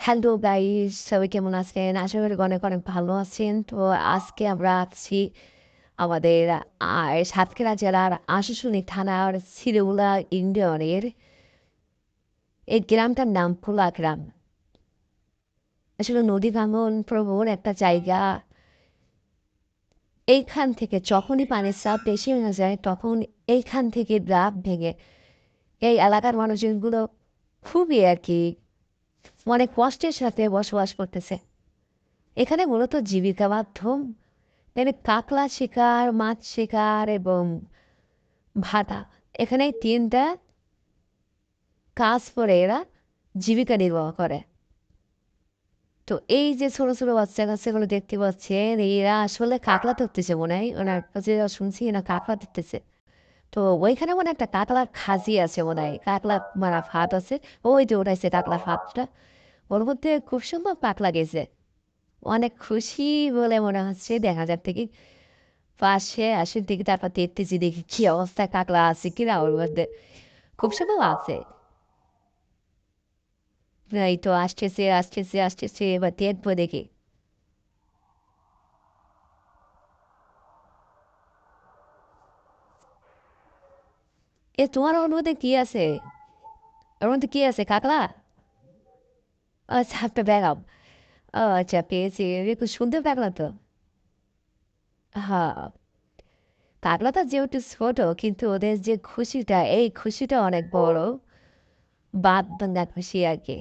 Hello guys, সবাই কেমন আছেন? আশা করি অনেক অনেক ভালো আছেন। তো আজকে আমরা আছি আমাদের সাতক্ষীরা জেলার আশুশুনি থানার সিরুলা ইউনিয়নের এই গ্রামটার নাম ভোলা গ্রাম। আসলে নদী ভাঙন প্রবণ একটা জায়গা। এইখান থেকে যখনই পানির চাপ বেশি হয়ে যায় তখন এইখান থেকে ডাব ভেঙে এই এলাকার মানুষজনগুলো খুবই আর কি অনেক কষ্টের সাথে বসবাস করতেছে। এখানে মূলত জীবিকা মাধ্যম মানে কাঁকড়া শিকার, মাছ শিকার এবং ভাটা। এখানে এই ৩টা কাজ করে এরা জীবিকা নির্বাহ করে। তো এই যে ছোট ছোট বাচ্চা-কাচ্চাগুলো দেখতে পাচ্ছেন, এরা আসলে কাঁকড়া ধরতেছে মনে হয়। ওনার কাছে যা শুনছি এরা কাঁকড়া ধরতেছে। তো ওইখানে মনে হয় একটা কাঁকড়ার খাসি আছে মনে হয়। কাঁকড়া মারা ফাঁদ আছে। ওই যে উঠাইছে কাঁকড়ার ফাঁদটা। ওর মধ্যে খুব সুন্দর কাঁকড়া গেছে। অনেক খুশি বলে মনে হচ্ছে দেখা যাচ্ছে কি পাশে আসের দিকে তারপর দেখতেছি দেখি কি অবস্থা কাকলা আছে কিনা ওর মধ্যে খুব সম্ভব আছে। এই তো আসতেছে আসতেছে আসতেছে এবার দেখবো দেখি। এ তোমার ওর মধ্যে কি আছে? ওর মধ্যে কি আছে কাকলা? আচ্ছা একটা ব্যাগাম। ও আচ্ছা পেয়েছি একটু সুন্দর পাগলা তো। হ্যাঁ, পাগলাটা যেহেতু ছোট কিন্তু ওদের যে খুশিটা এই খুশিটা অনেক বড়। বাদ ভাঙা খুশি আর কি।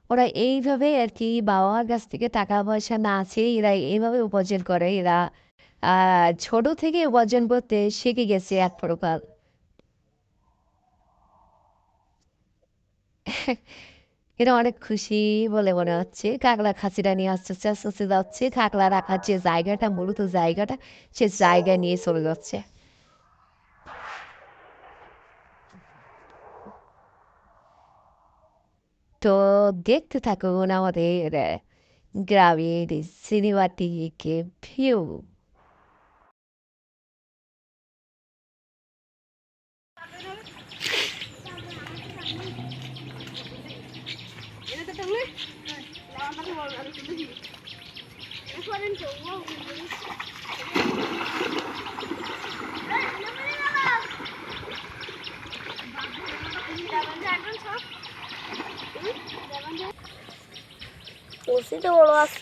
ওরা এইভাবে আর কি বাবা-মার কাছ থেকে টাকা পয়সা না চেয়ে এরা এইভাবে উপার্জন করে। এরা ছোট থেকে উপার্জন করতে শিখে গেছে এক প্রকার। এটা অনেক খুশি বলে মনে হচ্ছে। কাকলা খাসিটা নিয়ে আস্তে আস্তে আস্তে আস্তে যাচ্ছে। কাকলা রাখার যে জায়গাটা মূলত জায়গাটা সে জায়গায় নিয়ে চলে যাচ্ছে। তো দেখতে থাকুন আমাদের গ্রামের সিনেমাটিক ভিউ। কলসিতে বড় আছে।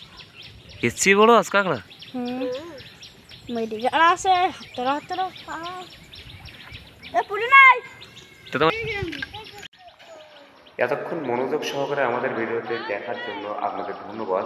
এসছি বড় আজ কাকড়া। মেডিকেল আছে হাতের হাতের পুরি নাই। তো তোমার এতক্ষণ মনোযোগ সহকারে আমাদের ভিডিওতে দেখার জন্য আপনাদের ধন্যবাদ।